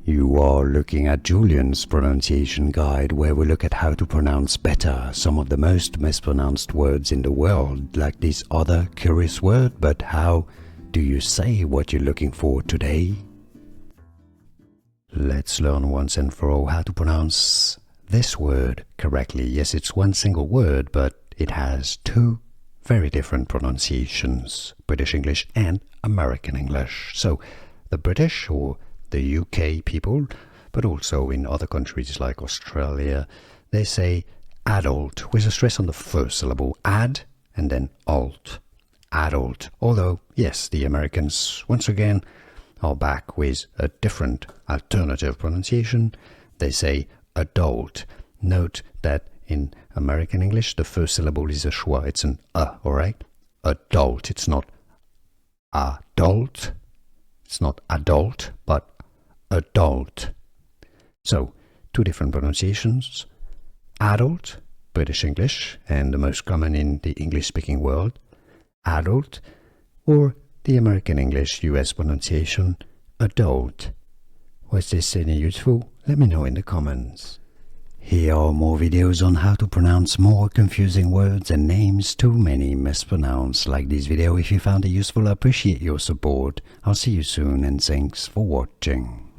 You are looking at Julian's pronunciation guide, where we look at how to pronounce better some of the most mispronounced words in the world, like this other curious word. But how do you say what you're looking for today? Let's learn once and for all how to pronounce this word correctly. Yes, it's one single word, but it has two very different pronunciations, British English and American English. So the British or the UK people, but also in other countries like Australia, they say adult with a stress on the first syllable, ad, and then alt, adult. Although, yes, the Americans, once again, are back with a different alternative pronunciation. They say adult. Note that in American English, the first syllable is a schwa, it's an alright? Adult, it's not adult, it's not adult, but adult. So, two different pronunciations. Adult, British English, and the most common in the English-speaking world, adult, or the American English US pronunciation, adult. Was this any useful? Let me know in the comments. Here are more videos on how to pronounce more confusing words and names too many mispronounced. Like this video if you found it useful. I appreciate your support. I'll see you soon and thanks for watching.